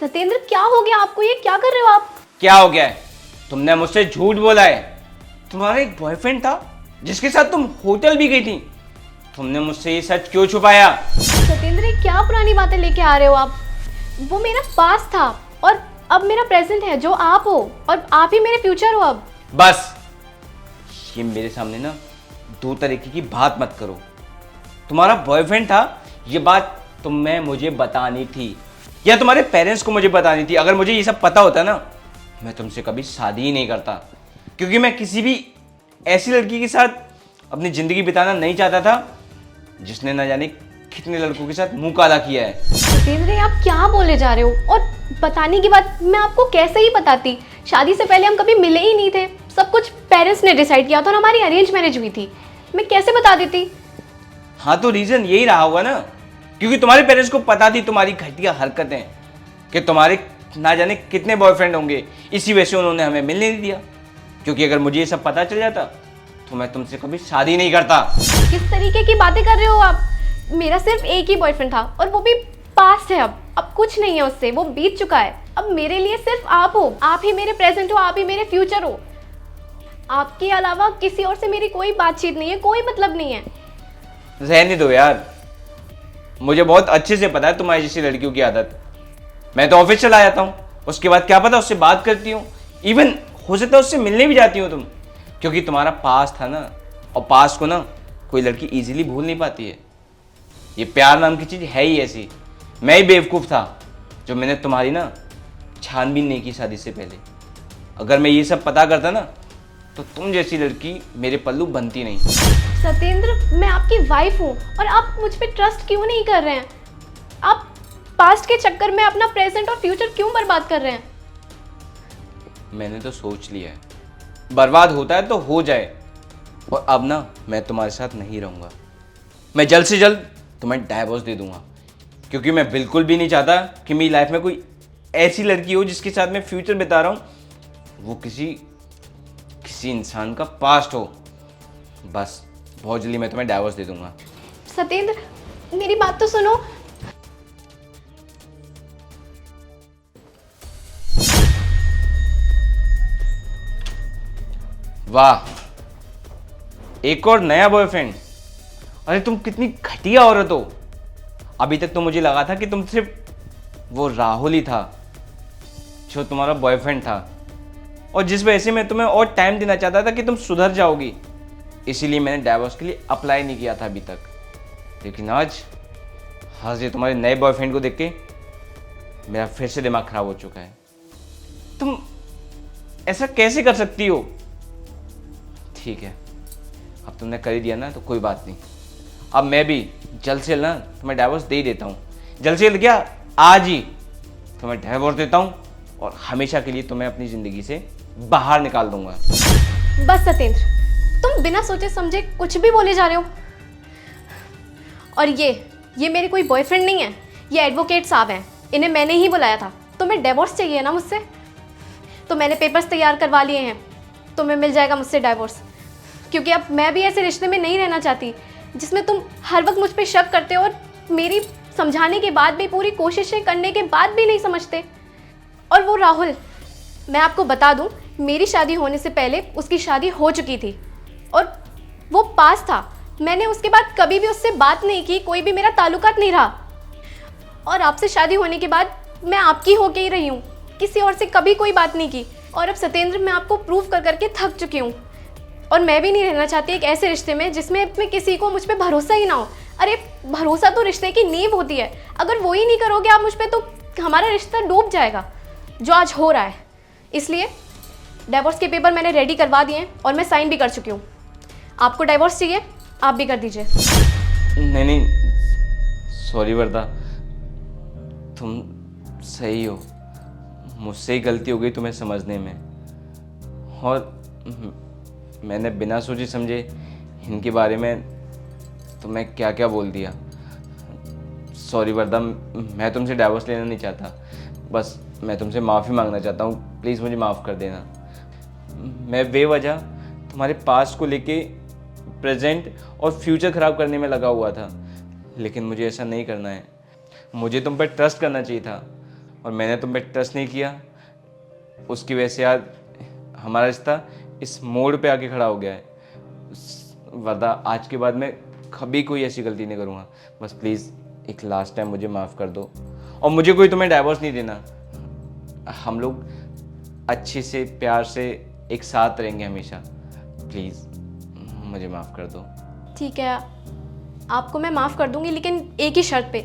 सत्येंद्र, क्या हो गया आपको? ये क्या कर रहे हो आप? क्या हो गया है? तुमने मुझसे झूठ बोला है। तुम्हारा एक बॉयफ्रेंड था जिसके साथ तुम होटल भी गई थी। तुमने मुझसे ये सच क्यों छुपाया? सत्येंद्र, ये क्या पुरानी बातें लेके आ रहे हो आप? वो मेरा पास्ट था और अब मेरा प्रेजेंट है, जो आप हो, और आप ही मेरे फ्यूचर हो अब। बस ये मेरे सामने ना दो तरीके की बात मत करो। तुम्हारा बॉयफ्रेंड था, ये बात तुम्हें मुझे बतानी थी या तुम्हारे पेरेंट्स को मुझे बतानी थी। अगर मुझे ये सब पता होता ना, मैं तुमसे कभी शादी ही नहीं करता, क्योंकि मैं किसी भी ऐसी लड़की के साथ अपनी ज़िंदगी बिताना नहीं चाहता था जिसने न जाने कितने लड़कों के साथ मुंह काला किया है। सत्येंद्र, आप क्या बोले जा रहे हो? और बताने की बात मैं आपको कैसे ही बताती? शादी से पहले हम कभी मिले ही नहीं थे। सब कुछ पेरेंट्स ने डिसाइड किया था और हमारी अरेंज मैरिज हुई थी। मैं कैसे बता देती? हाँ, तो रीज़न यही रहा होगा ना, क्योंकि तुम्हारे पेरेंट्स को पता थी तुम्हारी घटिया हरकतें, कि तुम्हारे ना जाने कितने बॉयफ्रेंड होंगे। इसी वजह से उन्होंने हमें मिलने नहीं दिया, क्योंकि अगर मुझे ये सब पता चल जाता तो मैं तुमसे कभी शादी नहीं करता। किस तरीके की बातें कर रहे हो आप? मेरा सिर्फ एक ही बॉयफ्रेंड था और वो भी पास्ट है। अब कुछ नहीं है उससे, वो बीत चुका है। अब मेरे लिए सिर्फ आप हो। आप ही मेरे प्रेजेंट हो, आप ही मेरे फ्यूचर हो। आपके अलावा किसी और से मेरी कोई बातचीत नहीं है, कोई मतलब नहीं है। रहने दो यार, मुझे बहुत अच्छे से पता है तुम्हारी जैसी लड़कियों की आदत। मैं तो ऑफिस चला जाता हूँ, उसके बाद क्या पता उससे बात करती हूँ, इवन हो सकता है उससे मिलने भी जाती हो तुम, क्योंकि तुम्हारा पास था ना, और पास को ना कोई लड़की इजीली भूल नहीं पाती है। ये प्यार नाम की चीज़ है ही ऐसी। मैं ही बेवकूफ़ था जो मैंने तुम्हारी ना छानबीन नहीं की शादी से पहले। अगर मैं ये सब पता करता ना, तो तुम जैसी लड़की मेरे पल्लू बनती नहीं। सत्येंद्र, मैं आपकी वाइफ हूँ और आप मुझ पे ट्रस्ट क्यों नहीं कर रहे हैं? आप पास्ट के चक्कर में अपना प्रेजेंट और फ्यूचर क्यों बर्बाद कर रहे हैं? मैंने तो सोच लिया है, बर्बाद होता है तो हो जाए। और अब ना मैं तुम्हारे साथ नहीं रहूँगा। मैं जल्द से जल्द तुम्हें डाइवोर्स दे दूंगा, क्योंकि मैं बिल्कुल भी नहीं चाहता कि मेरी लाइफ में कोई ऐसी लड़की हो जिसके साथ मैं फ्यूचर बिता रहा हूँ वो किसी इंसान का पास्ट हो। बस बहुत जल्दी मैं तुम्हें डाइवोर्स दे दूंगा। सत्येंद्र, मेरी बात तो सुनो। वाह, एक और नया बॉयफ्रेंड। अरे तुम कितनी घटिया औरत हो। अभी तक तो मुझे लगा था कि तुम सिर्फ वो राहुल ही था जो तुम्हारा बॉयफ्रेंड था, और जिस वजह से मैं तुम्हें और टाइम देना चाहता था कि तुम सुधर जाओगी। इसीलिए मैंने डाइवोर्स के लिए अप्लाई नहीं किया था अभी तक। लेकिन आज ये तुम्हारे नए बॉयफ्रेंड को देख के मेरा फिर से दिमाग खराब हो चुका है। तुम ऐसा कैसे कर सकती हो? ठीक है, अब तुमने कर ही दिया ना, तो कोई बात नहीं। अब मैं भी जल्द से जल्द ना तुम्हें डाइवोर्स दे ही देता हूँ। जल्द से जल्द क्या, आज ही तुम्हें डाइवोर्स देता हूँ और हमेशा के लिए तुम्हें अपनी ज़िंदगी से बाहर निकाल दूंगा। बस सत्येंद्र, तुम बिना सोचे समझे कुछ भी बोले जा रहे हो। और ये मेरे कोई बॉयफ्रेंड नहीं है, ये एडवोकेट साहब हैं। इन्हें मैंने ही बुलाया था। तुम्हें डिवोर्स चाहिए ना मुझसे, तो मैंने पेपर्स तैयार करवा लिए हैं। तुम्हें मिल जाएगा मुझसे डाइवोर्स, क्योंकि अब मैं भी ऐसे रिश्ते में नहीं रहना चाहती जिसमें तुम हर वक्त मुझ पर शक करते हो और मेरी समझाने के बाद भी, पूरी कोशिशें करने के बाद भी नहीं समझते। और वो राहुल, मैं आपको बता दूं, मेरी शादी होने से पहले उसकी शादी हो चुकी थी और वो पास था। मैंने उसके बाद कभी भी उससे बात नहीं की, कोई भी मेरा ताल्लुकात नहीं रहा। और आपसे शादी होने के बाद मैं आपकी होके ही रही हूँ, किसी और से कभी कोई बात नहीं की। और अब सत्येंद्र, मैं आपको प्रूव कर करके थक चुकी हूँ और मैं भी नहीं रहना चाहती एक ऐसे रिश्ते में जिसमें किसी को मुझ पर भरोसा ही ना हो। अरे भरोसा तो रिश्ते की नींव होती है। अगर वो ही नहीं करोगे आप मुझ पर, तो हमारा रिश्ता डूब जाएगा, जो आज हो रहा है। इसलिए डाइवोर्स के पेपर मैंने रेडी करवा दिए हैं और मैं साइन भी कर चुकी हूँ। आपको डाइवोर्स चाहिए, आप भी कर दीजिए। नहीं, सॉरी वर्दा, तुम सही हो। मुझसे ही गलती हो गई तुम्हें समझने में, और मैंने बिना सोचे समझे इनके बारे में तुम्हें क्या क्या बोल दिया। सॉरी वर्दा, मैं तुमसे डाइवोर्स लेना नहीं चाहता। बस मैं तुमसे माफ़ी मांगना चाहता हूँ, प्लीज़ मुझे माफ़ कर देना। मैं बेवजह तुम्हारे पास्ट को लेके प्रेजेंट और फ्यूचर ख़राब करने में लगा हुआ था, लेकिन मुझे ऐसा नहीं करना है। मुझे तुम पे ट्रस्ट करना चाहिए था और मैंने तुम पे ट्रस्ट नहीं किया। उसकी वजह से आज हमारा रिश्ता इस मोड़ पे आके खड़ा हो गया है। वरना आज के बाद मैं कभी कोई ऐसी गलती नहीं करूँगा। बस प्लीज़ एक लास्ट टाइम मुझे माफ़ कर दो और मुझे कोई तुम्हें डाइवोर्स नहीं देना। हम लोग अच्छे से प्यार से एक साथ रहेंगे हमेशा। प्लीज़ मुझे माफ़ कर दो। ठीक है, आपको मैं माफ़ कर दूंगी, लेकिन एक ही शर्त पे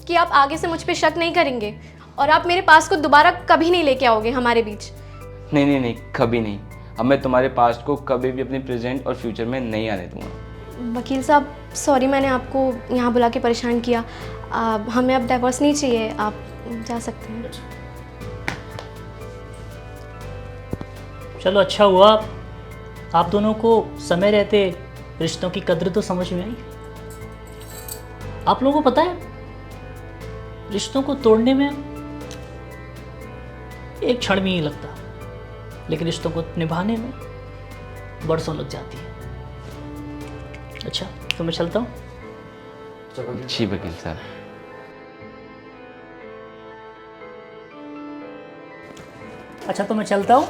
कि आप आगे से मुझ पे शक नहीं करेंगे और आप मेरे पास को दोबारा कभी नहीं लेके आओगे हमारे बीच। नहीं नहीं नहीं, कभी नहीं। अब मैं तुम्हारे पास्ट को कभी भी अपने प्रेजेंट और फ्यूचर में नहीं आने दूंगा। वकील साहब, सॉरी मैंने आपको यहाँ बुला के परेशान किया। हमें अब डाइवोर्स नहीं चाहिए, आप जा सकते हैं। चलो अच्छा हुआ आप दोनों को समय रहते रिश्तों की कद्र तो समझ में आई। आप लोगों को पता है रिश्तों को तोड़ने में एक क्षण भी नहीं लगता, लेकिन रिश्तों को निभाने में बरसों लग जाती है। अच्छा तो मैं चलता हूँ। जी वकील साहब। अच्छा तो मैं चलता हूँ,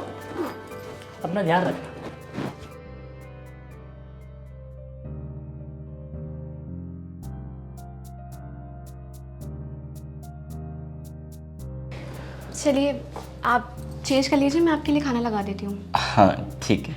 अपना ध्यान रखना। चलिए आप चेंज कर लीजिए, मैं आपके लिए खाना लगा देती हूँ। हाँ ठीक है।